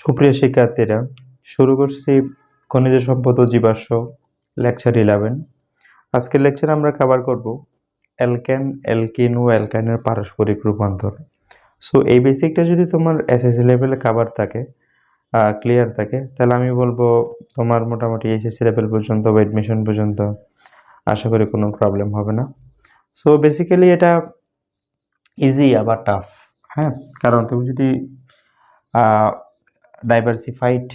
সুপ্রিয় শিক্ষার্থীরা, শুরু করছি খনিজ সম্পদ ও জীবাশ্ম লেকচার 11। আজকের লেকচারে আমরা কভার করব অ্যালকেন, অ্যালকিন ও অ্যালকাইনের পারস্পরিক রূপান্তর। সো এই বেসিকটা যদি তোমার এসএসসি লেভেলে কভার থাকে, ক্লিয়ার থাকে, তাহলে আমি বলবো তোমার মোটামুটি এসএসসি লেভেল পর্যন্ত বা এডমিশন পর্যন্ত আশা করি কোনো প্রবলেম হবে না। সো বেসিক্যালি এটা ইজি আবার টাফ, হ্যাঁ, কারণ তুমি যদি ডাইভার্সিফাইড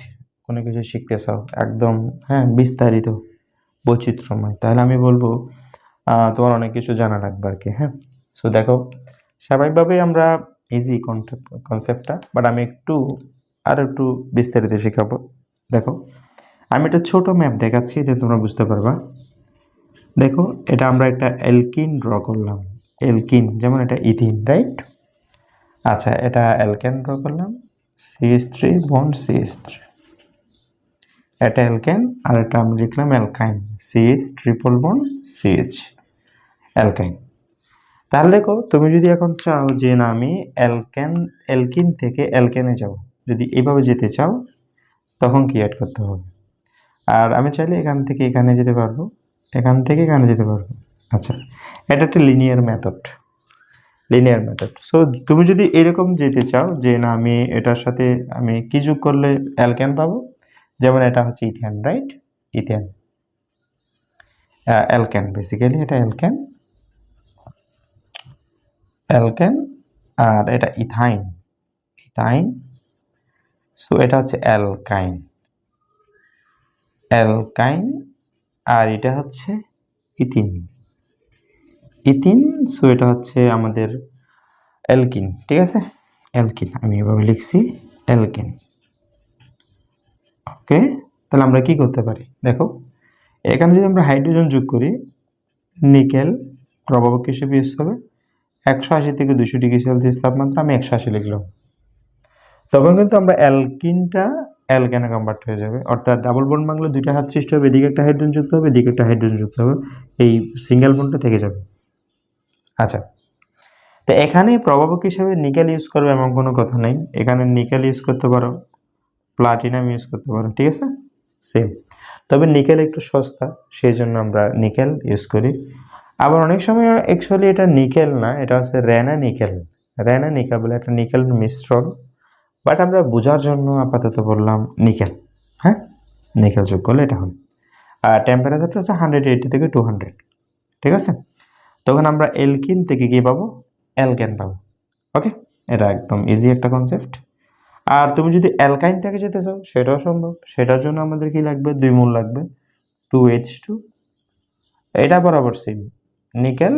কোনো কিছু শিখতে চাও, একদম হ্যাঁ বিস্তারিত বৈচিত্র্যময়, তাহলে আমি বলবো তোমার অনেক কিছু জানা লাগবে আর কি। হ্যাঁ, সো দেখো, স্বাভাবিকভাবেই আমরা ইজি কনসেপ্টটা, বাট আমি একটু বিস্তারিত শেখাবো। দেখো, আমি একটা ছোট ম্যাপ দেখাচ্ছি, এতে তোমরা বুঝতে পারবা। দেখো, এটা আমরা একটা অ্যালকিন ড্র করলাম, অ্যালকিন যেমন এটা ইথিন, রাইট? আচ্ছা, এটা অ্যালকেন ড্র করলাম, CH3 বন্ড CH3, এটা অ্যালকেন, আর এটা আমি লিখলাম অ্যালকাইন, CH ট্রিপল বন্ড CH, অ্যালকাইন। তাহলে দেখো, তুমি যদি এখন চাও যে না আমি অ্যালকিন থেকে অ্যালকেনে যাব, যদি এইভাবে যেতে চাও, তখন কি অ্যাড করতে হবে? আর আমি চাইলে এখান থেকে এখানে যেতে পারবো, এখান থেকে এখানে যেতে পারবো। আচ্ছা, এটা একটা লিনিয়ার মেথড। সো তুমি যদি এরকম যেতে চাও যে না আমি এটার সাথে আমি কি যোগ করলে অ্যালকেন পাবো, যেমন এটা হচ্ছে ethane, right? Ethane alkane, basically এটা অ্যালকেন, আর এটা ইথাইন, সো এটা হচ্ছে অ্যালকাইন, আর এটা হচ্ছে ইথিন, সো এটা হচ্ছে আমাদের অ্যালকিন। ঠিক আছে, অ্যালকিন আমি এভাবে লিখছি, অ্যালকিন। ওকে, তাহলে আমরা কি করতে পারি? দেখো, এখানে যদি আমরা হাইড্রোজেন যোগ করি, নিকেল প্রভাবক হিসেবে ইউজ হবে 180 থেকে 200 ডিগ্রি সেলসিয়াস তাপমাত্রা, আমি 180 লিখলাম। তখন কিন্তু আমরা অ্যালকিনটা অ্যালকেনে কনভার্ট হয়ে যাবে, অর্থাৎ ডাবল বন্ড ভাঙলে দুইটা হাত সৃষ্টি হবে, এদিকে একটা হাইড্রোজেন যুক্ত হবে, এদিকে একটা হাইড্রোজেন যুক্ত হবে, এই সিঙ্গেল বন্ডটা থেকে যাবে। আচ্ছা, তো এখানে প্রভাবক হিসেবে নিকেল ইউজ করবে এমন কোনো কথা নেই, এখানে নিকেল ইউজ করতে পারো, প্লাটিনাম ইউজ করতে পারো, ঠিক আছে, সেম। তবে নিকেল একটু সস্তা, সেই জন্য আমরা নিকেল ইউজ করি। আবার অনেক সময় অ্যাকচুয়ালি এটা নিকেল না, এটা হচ্ছে রেনা নিকেল বলে একটা নিকেল মিশ্রণ, বাট আমরা বোঝার জন্য আপাতত বললাম নিকেল। হ্যাঁ, নিকেল যোগ করলে এটা হয়। আর টেম্পারেচারটা হচ্ছে 180 থেকে 200, ঠিক আছে। তখন আমরা অ্যালকিন থেকে কি পাবো? অ্যালকেন পাবো। ওকে, এটা একদম ইজি একটা কনসেপ্ট। আর তুমি যদি অ্যালকাইন থেকে যেতে চাও, সেটাও সম্ভব। সেটার জন্য আমাদের কি লাগবে? 2 মূল লাগবে, 2H2, এটা বরাবর সেম নিকেল।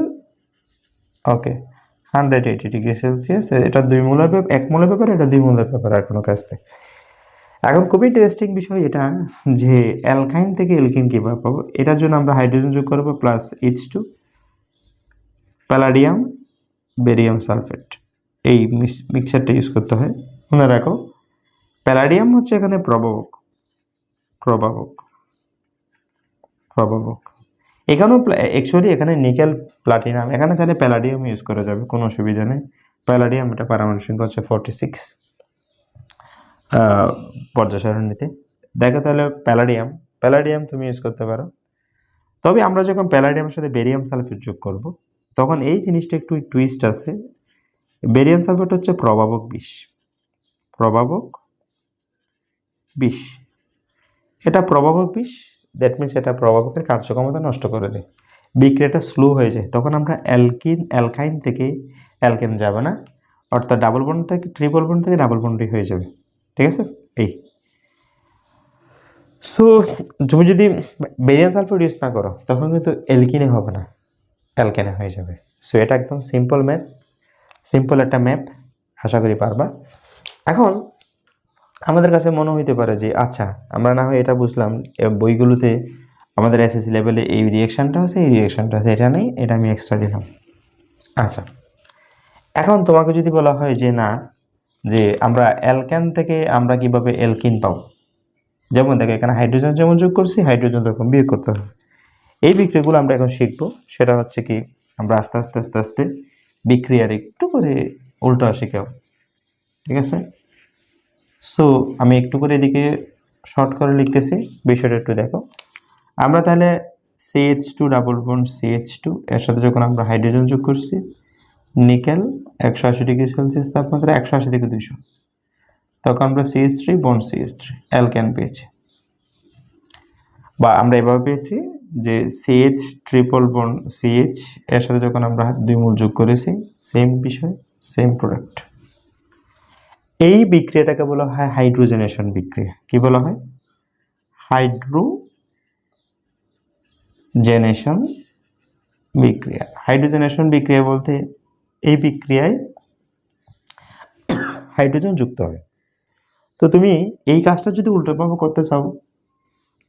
ওকে, 180 ডিগ্রি সেলসিয়াস, এটা 2 মূলের ব্যাপার, 1 মূলের ব্যাপার, এটা 2 মূলের ব্যাপার, আর কোনো কাজ নেই। এখন খুবই ইন্টারেস্টিং বিষয় এটা যে অ্যালকাইন থেকে অ্যালকিন কীভাবে পাবো। এটার জন্য আমরা হাইড্রোজেন যোগ করবো plus H2, palladium, barium sulphate, এই মিক্সচারটা ইউজ করতে হয়। মনে রাখো, প্যালাডিয়াম হচ্ছে এখানে প্রভাবক। এখানেও অ্যাকচুয়ালি এখানে নিকেল প্লাটিনাম, এখানে চাইলে প্যালাডিয়াম ইউজ করা যাবে, কোনো অসুবিধা নেই। প্যালাডিয়াম এটা পারমাণবিক সংখ্যা হচ্ছে 46 পর্যায় সারণীতে। দেখো, তাহলে প্যালাডিয়াম তুমি ইউজ করতে পারো। তবে আমরা যখন প্যালাডিয়ামের সাথে বেরিয়াম সালফেট যোগ করব, তখন এই জিনিসটা একটু টুইস্ট আছে। বেরিয়াম সালফেট হচ্ছে প্রভাবক বিষ, এটা প্রভাবক বিষ, দ্যাট মিনস এটা প্রভাবকের কার্যক্ষমতা নষ্ট করে দেয়, বিক্রিয়াটা স্লো হয়ে যায়। তখন আমরা অ্যালকাইন থেকে অ্যালকেন যাবে না, অর্থাৎ ডাবল বন্ড থেকে ট্রিপল বন্ড থেকে ডাবল বন্ডই হয়ে যাবে, ঠিক আছে। এই সো তুমি যদি বেরিয়াম সালফেট ইউজ না করো, তখন কিন্তু অ্যালকিনে হবে না, অ্যালকেনে হয়ে যাবে। সো এটা একদম সিম্পল একটা ম্যাপ, আশা করি পারবা। এখন আমাদের কাছে মনে হইতে পারে যে আচ্ছা, আমরা না হয় এটা বুঝলাম, বইগুলোতে আমাদের এসএসসি লেভেলে এই রিয়েকশানটা আছে, এটা নেই, এটা আমি এক্সট্রা দিলাম। আচ্ছা, এখন তোমাকে যদি বলা হয় যে না, যে আমরা অ্যালকেন থেকে আমরা কিভাবে অ্যালকিন পাবো, যেমন দেখো এখানে হাইড্রোজেন যেমন যোগ করছি, হাইড্রোজেন তখন বিয়োগ করতে হবে। এই বিক্রিয়াগুলো আমরা এখন শিখবো। সেটা হচ্ছে কি, আমরা আস্তে আস্তে বিক্রিয়ার একটু করে উল্টো শিখাবো, ঠিক আছে। সো আমি একটু করে এদিকে শর্ট করে লিখতেছি, বিষয়টা একটু দেখো। আমরা তাহলে CH2 ডাবল বন্ড CH2 এর সাথে যখন আমরা হাইড্রোজেন যোগ করছি, নিকেল 180 ডিগ্রি সেলসিয়াস তাপমাত্রা 180 থেকে 200, তখন আমরা CH3 বন্ড CH3 অ্যালকেন পেয়েছি। বা আমরা এভাবে পেয়েছি যে CH ট্রিপল বন্ড CH এর সাথে যখন আমরা 2 মোল যোগ করেছি, সেম বিষয় সেম প্রোডাক্ট। এই বিক্রিয়াটাকে বলা হয় হাইড্রোজেনেশন বিক্রিয়া। কি বলা হয়? হাইড্রোজেনেশন বিক্রিয়া। হাইড্রোজেনেশন বিক্রিয়া বলতে এই বিক্রিয়ায় হাইড্রোজেন যুক্ত হয়। তো তুমি এই কাজটা যদি উল্টোভাবে করতে চাও,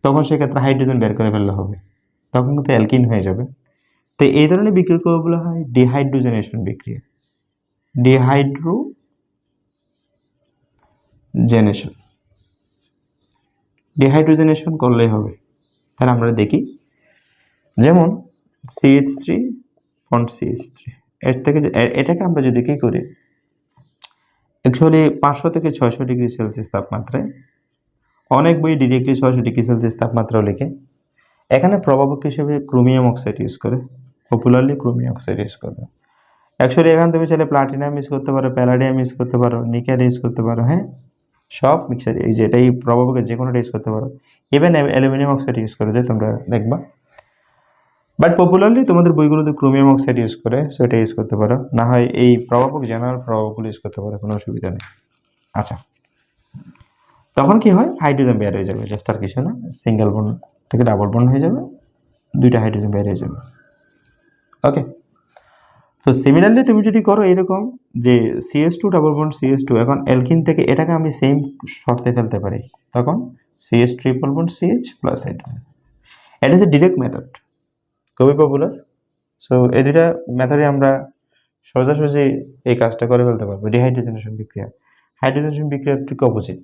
তখন সেক্ষেত্রে হাইড্রোজেন বের করে ফেললে হবে, তখন কিন্তু অ্যালকিন হয়ে যাবে। তো এই ধরনের বিক্রিয়াকে বলা হয় ডিহাইড্রোজেনেশন বিক্রিয়া। ডিহাইড্রোজেনেশন করলেই হবে। তাহলে আমরা দেখি, যেমন CH3 বন্ড CH3 এর থেকে এটাকে আমরা যদি কি করি, অ্যাকচুয়ালি 500 থেকে 600 ডিগ্রি সেলসিয়াস তাপমাত্রায়, অনেক বই ডিরেক্টলি 600 ডিগ্রি সেলসিয়াস তাপমাত্রাও লিখে। এখানে প্রভাবক হিসেবে ক্রোমিয়াম অক্সাইড ইউজ করে, পপুলারলি ক্রোমিয়াম অক্সাইড ইউজ করবে। অ্যাকচুয়ালি এখানে তুমি চাইলে প্লাটিনাম ইউজ করতে পারো, প্যালাডিয়াম ইউজ করতে পারো, নিকেল ইউজ করতে পারো, হ্যাঁ, সব মিক্সার এই যে এটাই প্রভাবকের যে কোনোটা ইউজ করতে পারো। ইভেন অ্যালুমিনিয়াম অক্সাইড ইউজ করে যে তোমরা দেখবা, বাট পপুলারলি তোমাদের বইগুলোতে ক্রোমিয়াম অক্সাইড ইউজ করে, সো এটা ইউজ করতে পারো। না হয় এই প্রভাবক জেনারেল প্রভাবকগুলো ইউজ করতে পারো, কোনো অসুবিধা নেই। আচ্ছা, তখন কি হয়, হাইড্রোজেন বের হয়ে যাবে, জাস্ট আর কিছু না, সিঙ্গেল বন্ড থেকে ডাবল বন্ড হয়ে যাবে, 2টা হাইড্রোজেন বের হয়ে যাবে। ওকে, তো সিমিলারলি তুমি যদি করো এরকম যে CH2 ডাবল বন্ড CH2, এখন অ্যালকিন থেকে এটাকে আমি সেম শর্তে ফেলতে পারি, তখন CH triple bond CH plus hydrogen. এটা হচ্ছে ডিরেক্ট মেথড, খুবই পপুলার। সো এই দুটা মেথডে আমরা সোজাসুজি এই কাজটা করে ফেলতে পারবো, ডিহাইড্রোজেনেশন বিক্রিয়া। হাইড্রোজেনেশন বিক্রিয়ার ঠিক অপোজিট।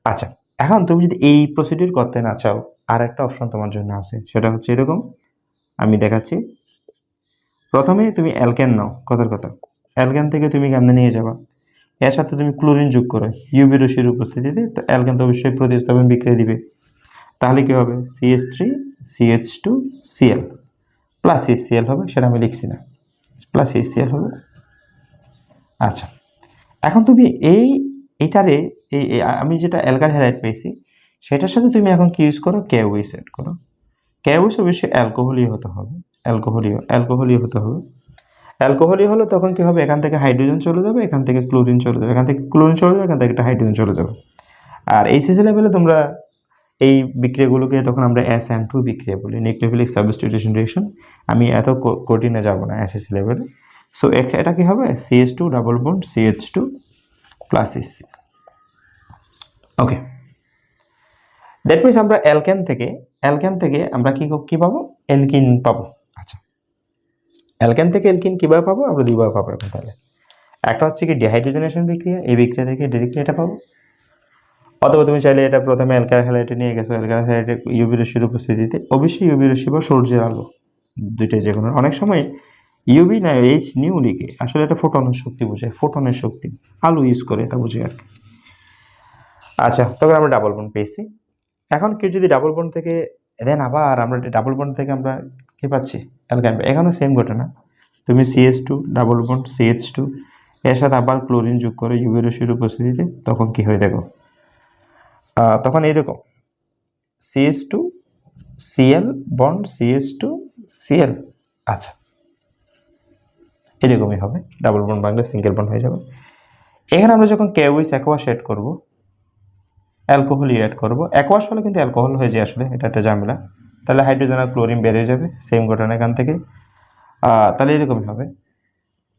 আচ্ছা, এখন তুমি যদি এই প্রসিডিউর করতে না চাও, আর একটা অপশন তোমার জন্য আছে, সেটা হচ্ছে এরকম, আমি দেখাচ্ছি। প্রথমে তুমি অ্যালকেন নাও, কথার কথা, অ্যালকেন থেকে তুমি কেমনে নিয়ে যাবা, এর সাথে তুমি ক্লোরিন যোগ করো ইউভি রশ্মির উপস্থিতিতে, তো অ্যালকেন তো অবশ্যই প্রতিস্থাপন বিক্রিয়া দিবে। তাহলে কি হবে, CH3 CH2 Cl plus HCl হবে, সেটা আমি লিখছি না, প্লাস HCl হবে। আচ্ছা, এখন তুমি এইটারে আমি যেটা অ্যালকাইল হ্যালাইড পেয়েছি, সেটার সাথে তুমি এখন কি ইউজ করো, KOH এড করো। KOH অবশ্যই অ্যালকোহলই হতে হবে, অ্যালকোহলই হতে হবে। অ্যালকোহলই হলো তখন কি হবে, এখান থেকে হাইড্রোজেন চলে যাবে, এখান থেকে ক্লোরিন চলে যাবে, এখান থেকে ক্লোরিন চলে যাবে, এখান থেকে একটা হাইড্রোজেন চলে যাবে। আর HCl লেভেলে তোমরা এই বিক্রিয়াগুলোকে তখন আমরা SN2 বিক্রিয়া বলি, নিউক্লিওফিলিক সাবস্টিটিউশন রিঅ্যাকশন। আমি এত কঠিনে যাব না SSC লেভেলে। সো এটা কি হবে, CH2 double bond CH2 plus HC। Okay, that means আমরা অ্যালকেন থেকে আমরা কি পাবো, অ্যালকিন পাবো। আচ্ছা, অ্যালকেন থেকে অ্যালকিন কীভাবে পাবো, আমরা দুইভাবে পাবো এখন। তাহলে একটা হচ্ছে কি ডিহাইড্রোজেনেশন বিক্রিয়া, এই বিক্রিয়া থেকে ডিরেক্টলি এটা পাবো, অথবা তুমি চাইলে এটা প্রথমে অ্যালকাইল হ্যালাইডে নিয়ে গেছো, অ্যালকাইল হ্যালাইডে ইউভি রশ্মির উপস্থিতিতে, অবশ্যই ইউভি রশ্মি বা সূর্যের আলো, দুইটাই যে কোনো। অনেক সময় ইউভি না এইচ নিউ লিখে, আসলে এটা ফোটনের শক্তি বোঝায়, ফোটনের শক্তি, আলো ইউজ করে এটা বুঝে আর কি। আচ্ছা, তখন আমরা ডাবল বন্ড পেয়েছি। এখন কেউ যদি ডাবল বন্ড থেকে দেন, আবার আমরা ডাবল বন্ড থেকে আমরা কি পাচ্ছি, অ্যালকাইন। এখানেও সেম ঘটনা, তুমি CH2 ডাবল বন্ড CH2 এর সাথে আবার ক্লোরিন যোগ করে ইউভি রশ্মির উপস্থিতিতে, তখন কি হয় দেখো, তখন এইরকম CH2 Cl bond CH2 Cl। আচ্ছা, এরকমই হবে, ডাবল বন্ড ভাঙলে সিঙ্গেল বন্ড হয়ে যাবে। এখানে আমরা যখন KOH অ্যাকোয়াস অ্যাড করবো, অ্যালকোহলই অ্যাড করবো, অ্যাকোয়াস হলে কিন্তু অ্যালকোহল হয়ে যায়, আসলে এটা একটা ঝামেলা। তাহলে হাইড্রোজেন আর ক্লোরিন বেরিয়ে যাবে, সেম ঘটনা এখান থেকে। তাহলে এরকমই হবে,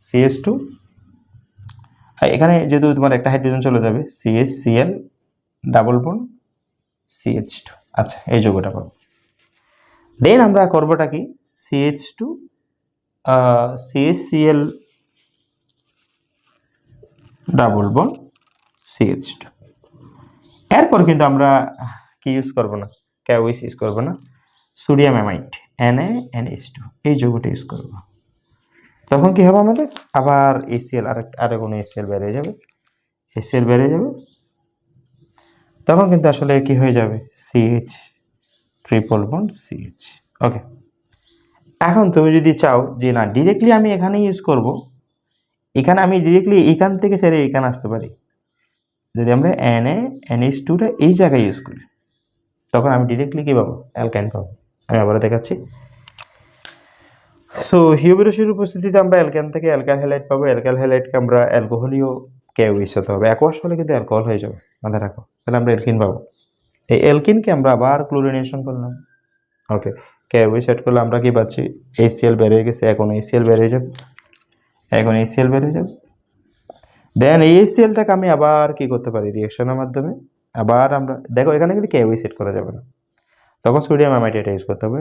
CH2, এখানে যেহেতু তোমার একটা হাইড্রোজেন চলে যাবে, CHCl ডাবল বন্ড CH2। আচ্ছা, এই যোগটা পাবো। দেন আমরা করবোটা কি, CH2 CHCl double bond CH2। এরপর কিন্তু আমরা কি ইউজ করবো না, KOH ইউজ করবো না, সোডিয়াম অ্যামাইড NaNH2 এই যৌগটা ইউজ করবো। তখন কি হবে আমাদের, আবার HCl, আরেক কোনো HCl বেরিয়ে যাবে, HCl বেরিয়ে যাবে, তখন কিন্তু আসলে কি হয়ে যাবে, সিএইচ ট্রিপল বন্ড সিএইচ। ওকে, এখন তুমি যদি চাও যে না ডিরেক্টলি আমি এখানে ইউজ করব, এখানে আমি ডিরেক্টলি এখান থেকে ছেড়ে এখানে আসতে পারি, যদি আমরা NH2টা এই জায়গায় ইউজ করি তখন আমি ডিরেক্টলি কী পাবো, অ্যালকাইন পাবো। আমি আবার দেখাচ্ছি। সো হিউমিরোসির উপস্থিতিতে আমরা অ্যালকান থেকে অ্যালকাইল হ্যালাইড পাবো, অ্যালকাইল হ্যালাইডকে আমরা অ্যালকোহলীয় কেউইস হতে হবে, অ্যাকোয়াস হলে কিন্তু অ্যালকোহল হয়ে যাবে, মাথায় রাখো। তাহলে আমরা অ্যালকিন পাবো, এই অ্যালকিনকে আমরা আবার ক্লোরিনেশন করলাম। ওকে, কেউই সেট করলে আমরা কি পাচ্ছি, HCl বের হয়ে গেছে, এখন HCl বের হয়ে যাবে, এখন HCl বের হয়ে যাবে। দেন এই HClটাকে আমি আবার কি করতে পারি, রিঅ্যাকশনের মাধ্যমে আবার আমরা দেখো এখানে কিন্তু কেউই সেট করা যাবে না, তখন সোডিয়াম অ্যামাইড এটা ইউজ করতে হবে।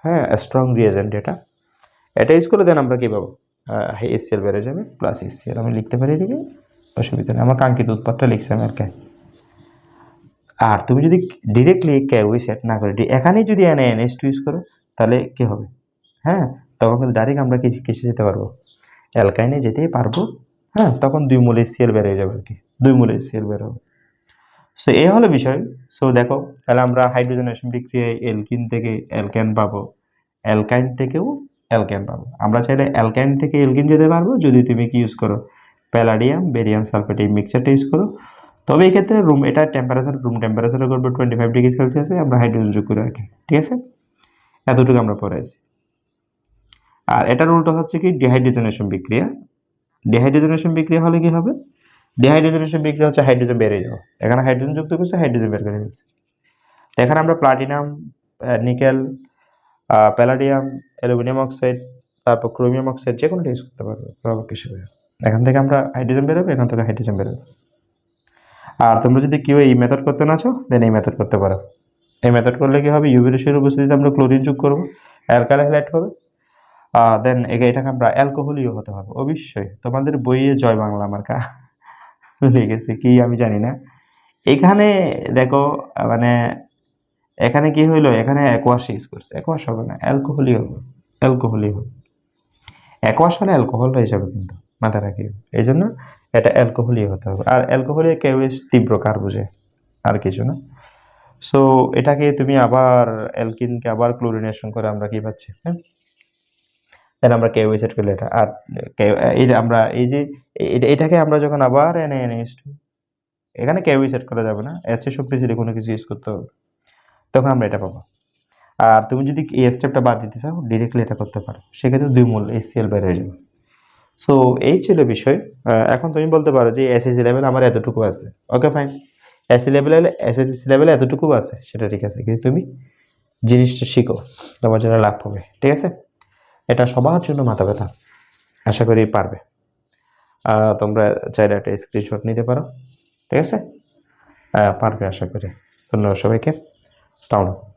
হ্যাঁ, স্ট্রং রিয়েজেন্ট এটা ইউজ করলে দেন আমরা কী পাবো, HCl বেড়ে যাবে প্লাস HCl আমি লিখতে পারি এদিকে, অসুবিধা নেই, আমার কাঙ্ক্ষিত উৎপাদটা লিখছি আমি আর কে। আর তুমি যদি ডিরেক্টলি কেউই সেট না করে এখানেই যদি NaNH2 ইউজ করো তাহলে কী হবে, হ্যাঁ তখন কিন্তু ডাইরেক্ট আমরা কিসে যেতে পারবো, অ্যালকাইনে যেতেই পারবো। হ্যাঁ, তখন 2 মোল HCl বের হয়ে যাবে আর কি, 2 মোল HCl বের হবে। সো এই হলো বিষয়। সো দেখো তাহলে আমরা হাইড্রোজেনেশন বিক্রিয়ায় এলকিন থেকে অ্যালকেন পাবো, অ্যালকাইন থেকেও অ্যালকেন পাবো। আমরা চাইলে অ্যালকাইন থেকে এলকিন যেতে পারবো যদি তুমি কি ইউজ করো, প্যালাডিয়াম বেরিয়াম সালফেট এই মিক্সচারটা ইউজ করো। তবে এই ক্ষেত্রে এটা টেম্পারেচার রুম টেম্পারেচারে করবো 25 ডিগ্রি সেলসিয়াসে, আমরা হাইড্রোজেন যোগ করে রাখি, ঠিক আছে, এতটুকু আমরা পরে আছি। আর এটার উল্টো হচ্ছে কি ডিহাইড্রোজেনেশন বিক্রিয়া। ডিহাইড্রোজেনেশন বিক্রিয়া হলে কি হবে, ডিহাইড্রোজেনেশন বিক্রিয়া হচ্ছে হাইড্রোজেন বেরিয়ে যাওয়া, এখানে হাইড্রোজেন যুক্ত করছে, হাইড্রোজেন বের করে ফেলছে। এখানে আমরা platinum, nickel, palladium, aluminium oxide, তারপর ক্রোমিয়াম অক্সাইড যে কোনোটা ইউজ করতে পারবো প্রভাবক হিসেবে। এখান থেকে আমরা হাইড্রোজেন বেরোবে, এখান থেকে হাইড্রোজেন বেরোবে। আর তোমরা যদি কেউ এই মেথড করতে না চাও দেন এই মেথড করতে পারো। এই মেথড করলে কি হবে, ইউভি রেশিওর উপস্থিতিতে আমরা ক্লোরিন যোগ করবো, অ্যালকাইল হ্যালাইড হবে, দেন এটাকে আমরা অ্যালকোহলীয় হতে হবে। অবশ্যই তোমাদের বইয়ে জয় বাংলা মার্কা লিখেছে কি আমি জানি না, এখানে দেখো মানে এখানে কি হইলো, এখানে অ্যাকোয়াস ইউজ করছে, অ্যাকোয়াস হবে না, অ্যালকোহলীয় হবে, অ্যালকোহলীয় হবে। অ্যাকোয়াস হলে অ্যালকোহল হয়ে যাবে কিন্তু, মাথা রাখি, এই জন্য এটা অ্যালকোহলীয় হতে হবে। আর অ্যালকোহলীয় কেউস তীব্র কার বুঝে, আর কিছু না। সো এটাকে তুমি আবার অ্যালকিনকে আবার ক্লোরিনেশন করে আমরা কি পাচ্ছি, হ্যাঁ তাহলে আমরা কেউই সেট করলে এটা। আর এই আমরা এই যে এটাকে আমরা যখন আবার NaNH2, এখানে কেউই সেট করা যাবে না, এসে শক্তিশালী কোনো কিছু ইউজ করতে হবে, তখন আমরা এটা পাবো। আর তুমি যদি এই স্টেপটা বাদ দিতে চাও ডিরেক্টলি এটা করতে পারো, সেক্ষেত্রে 2 মোল HCl বের হয়ে যাবে। সো এই ছিল বিষয়। এখন তুমি বলতে পারো যে অ্যাসিড লেভেল আমার এতটুকু আছে, ওকে ফাইন, অ্যাসিড লেভেল এতটুকু আছে, সেটা ঠিক আছে, কিন্তু তুমি জিনিসটা শিখো, তোমার জন্য লাভ হবে, ঠিক আছে। এটা সবার জন্য মাথা ব্যথা, আশা করি পারবে। তোমরা চাইলে একটা স্ক্রিনশট নিতে পারো, ঠিক আছে, পারবে আশা করি। ধন্যবাদ সবাইকে, আসসালামু আলাইকুম।